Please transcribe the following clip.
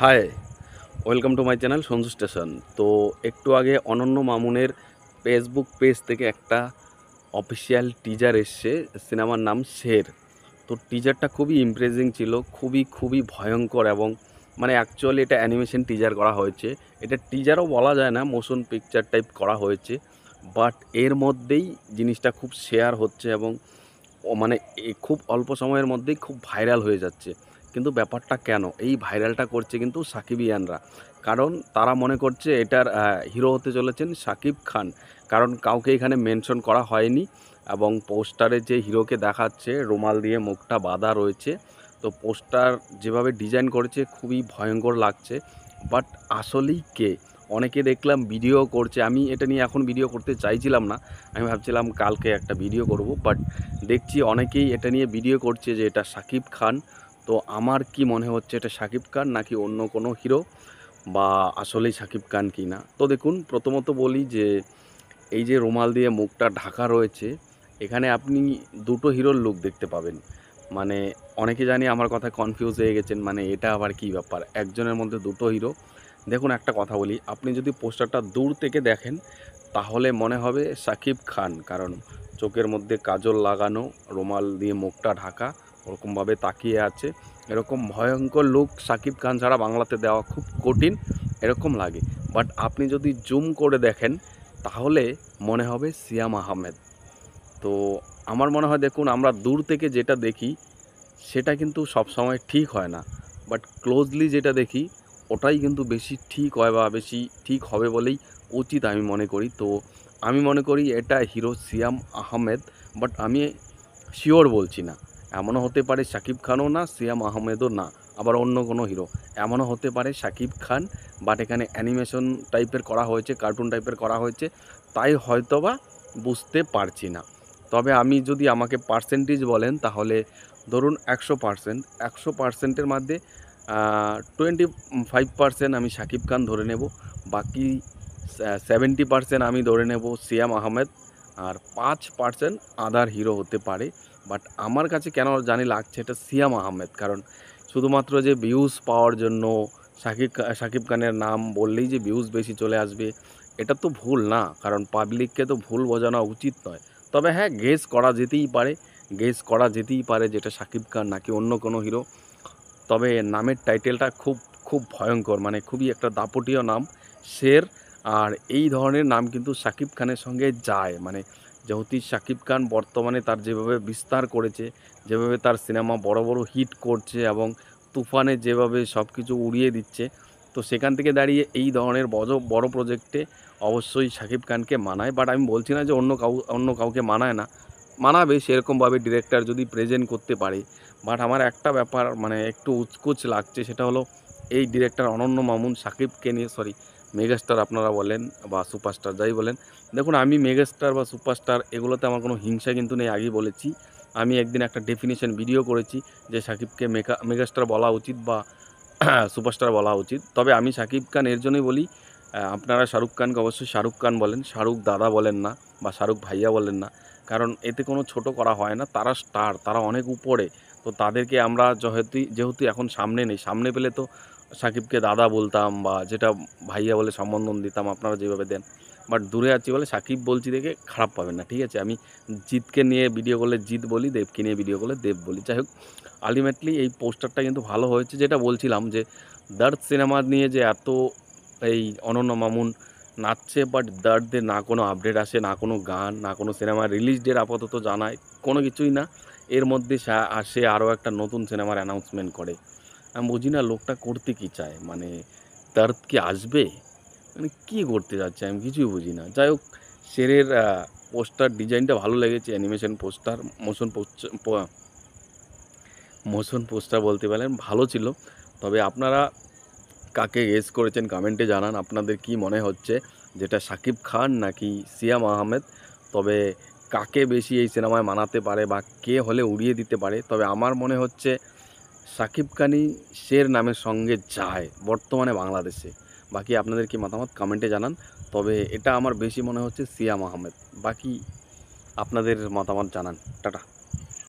High, welcome to my channel Sanju station. তো একটু আগে অনন্য মামুনের ফেসবুক পেজ থেকে একটা অফিসিয়াল টিজার এসছে, সিনেমার নাম শের। তো টিজারটা খুবই ইমপ্রেসিং ছিল, খুবই ভয়ঙ্কর এবং মানে অ্যাকচুয়ালি এটা অ্যানিমেশন টিজার করা হয়েছে। এটা টিজারও বলা যায় না, মোশন পিকচার টাইপ করা হয়েছে। বাট এর মধ্যেই জিনিসটা খুব শেয়ার হচ্ছে এবং মানে খুব অল্প সময়ের মধ্যেই খুব ভাইরাল হয়ে যাচ্ছে। কিন্তু ব্যাপারটা কেন এই ভাইরালটা করছে কিন্তু সাকিবিয়ানরা, কারণ তারা মনে করছে এটার হিরো হতে চলেছেন শাকিব খান। কারণ কাউকে এখানে মেনশন করা হয়নি এবং পোস্টারে যে হিরোকে দেখাচ্ছে রুমাল দিয়ে মুখটা বাঁধা রয়েছে। তো পোস্টার যেভাবে ডিজাইন করেছে খুবই ভয়ঙ্কর লাগছে। বাট আসলেই কে, অনেকে দেখলাম ভিডিও করছে। আমি এটা নিয়ে এখন ভিডিও করতে চাইছিলাম না, আমি ভাবছিলাম কালকে একটা ভিডিও করব। বাট দেখছি অনেকেই এটা নিয়ে ভিডিও করছে যে এটা শাকিব খান। তো আমার কি মনে হচ্ছে, এটা শাকিব খান নাকি অন্য কোনো হিরো, বা আসলেই শাকিব খান কি না। তো দেখুন, প্রথমত বলি যে এই যে রুমাল দিয়ে মুখটা ঢাকা রয়েছে, এখানে আপনি দুটো হিরোর লুক দেখতে পাবেন। মানে অনেকে জানি আমার কথায় কনফিউজ হয়ে গেছেন, মানে এটা আবার কি ব্যাপার, একজনের মধ্যে দুটো হিরো। দেখুন একটা কথা বলি, আপনি যদি পোস্টারটা দূর থেকে দেখেন তাহলে মনে হবে শাকিব খান, কারণ চোখের মধ্যে কাজল লাগানো, রুমাল দিয়ে মুখটা ঢাকা, ওরকমভাবে তাকিয়ে আছে। এরকম ভয়ঙ্কর লুক শাকিব খান ছাড়া বাংলাতে দেওয়া খুব কঠিন, এরকম লাগে। বাট আপনি যদি জুম করে দেখেন তাহলে মনে হবে সিয়াম আহমেদ। তো আমার মনে হয়, দেখুন আমরা দূর থেকে যেটা দেখি সেটা কিন্তু সবসময় ঠিক হয় না, বাট ক্লোজলি যেটা দেখি ওটাই কিন্তু বেশি ঠিক হয় বা বেশি ঠিক হবে বলেই উচিত আমি মনে করি। তো আমি মনে করি এটা হিরো সিয়াম আহমেদ, বাট আমি শিওর বলছি না। এমনও হতে পারে শাকিব খানও না, সিয়াম আহমেদও না, আবার অন্য কোনো হিরো। এমনও হতে পারে শাকিব খান, বাট এখানে অ্যানিমেশন টাইপের করা হয়েছে, কার্টুন টাইপের করা হয়েছে, তাই হয়তোবা বুঝতে পারছি না। তবে আমি যদি আমাকে পার্সেন্টেজ বলেন তাহলে ধরুন 100%, 100%-এর মধ্যে 25% আমি শাকিব খান ধরে নেব, বাকি 70% আমি ধরে নেব সিয়াম আহমেদ, আর 5% আদার হিরো হতে পারে। বাট আমার কাছে কেন জানি লাগছে এটা সিয়াম আহমেদ, কারণ শুধুমাত্র যে ভিউজ পাওয়ার জন্য শাকিব খানের নাম বললেই যে ভিউজ বেশি চলে আসবে, এটা তো ভুল না, কারণ পাবলিককে তো ভুল বোঝানো উচিত নয়। তবে হ্যাঁ, গেস করা যেতেই পারে যেটা শাকিব খান নাকি অন্য কোনো হিরো। তবে নামের টাইটেলটা খুব ভয়ঙ্কর, মানে খুবই একটা দাপটীয় নাম, শের। আর এই ধরনের নাম কিন্তু শাকিব খানের সঙ্গে যায়, মানে যেহেতু শাকিব খান বর্তমানে তার যেভাবে বিস্তার করেছে, যেভাবে তার সিনেমা বড় বড় হিট করছে এবং তুফানে যেভাবে সব কিছু উড়িয়ে দিচ্ছে, তো সেখান থেকে দাঁড়িয়ে এই ধরনের বড় প্রজেক্টে অবশ্যই শাকিব খানকে মানায়। বাট আমি বলছি না যে অন্য কাউকে মানায় না, মানাবে সেরকমভাবে ডিরেক্টর যদি প্রেজেন্ট করতে পারে। বাট আমার একটা ব্যাপার মানে একটু উচকুচ লাগছে, সেটা হলো এই ডিরেক্টর অনন্য মামুন সাকিবকে নিয়ে, সরি মেগাস্টার আপনারা বলেন বা সুপারস্টার যাই বলেন, দেখুন আমি মেগাস্টার বা সুপারস্টার এগুলোতে আমার কোনো হিংসা কিন্তু নেই, আগেই বলেছি। আমি একদিন একটা ডেফিনিশন ভিডিও করেছি যে সাকিবকে মেগাস্টার বলা উচিত বা সুপারস্টার বলা উচিত। তবে আমি শাকিব খান এর জন্যই বলি, আপনারা শাহরুখ খানকে অবশ্যই শাহরুখ খান বলেন, শাহরুখ দাদা বলেন না বা শাহরুখ ভাইয়া বলেন না, কারণ এতে কোনো ছোট করা হয় না। তারা স্টার, তারা অনেক উপরে। তো তাদেরকে আমরা যেহেতু এখন সামনে নেই, সামনে পেলে তো সাকিবকে দাদা বলতাম বা যেটা ভাইয়া বলে সম্বোধন দিতাম, আপনারা যেভাবে দেন। বাট দূরে আছি বলে সাকিব বলছি দেখে খারাপ পাবেন না, ঠিক আছে? আমি জিতকে নিয়ে ভিডিও করলে জিত বলি, দেবকে নিয়ে ভিডিও করলে দেব বলি। যাই হোক, আলটিমেটলি এই পোস্টারটা কিন্তু ভালো হয়েছে। যেটা বলছিলাম যে দর্দ সিনেমা নিয়ে যে এত এই অনন্য মামুন নাচছে, বাট দর্দের না কোনো আপডেট আসে, না কোনো গান, না কোনো সিনেমা রিলিজ ডেট আপাতত জানায়, কোনো কিছুই না। এর মধ্যে সে আরও একটা নতুন সিনেমার অ্যানাউন্সমেন্ট করে। আমি বুঝি না লোকটা করতে কী চায়, মানে দর্দ কি আসবে, মানে কী করতে যাচ্ছে আমি কিছুই বুঝি না। যাই হোক, শেরের পোস্টার ডিজাইনটা ভালো লেগেছে, অ্যানিমেশন পোস্টার, মোশন পোস্টার বলতে পারেন, ভালো ছিল। তবে আপনারা কাকে গেস করেছেন কমেন্টে জানান, আপনাদের কি মনে হচ্ছে যেটা শাকিব খান নাকি সিয়াম আহমেদ। তবে কাকে বেশি এই সিনেমায় মানাতে পারে বা কে হলে উড়িয়ে দিতে পারে, তবে আমার মনে হচ্ছে শাকিব খানই শের নামের সঙ্গে যায় বর্তমানে বাংলাদেশে। বাকি আপনাদের কি মতামত কমেন্টে জানান। তবে এটা আমার বেশি মনে হচ্ছে সিয়াম আহমেদ। বাকি আপনাদের মতামত জানান। টাটা।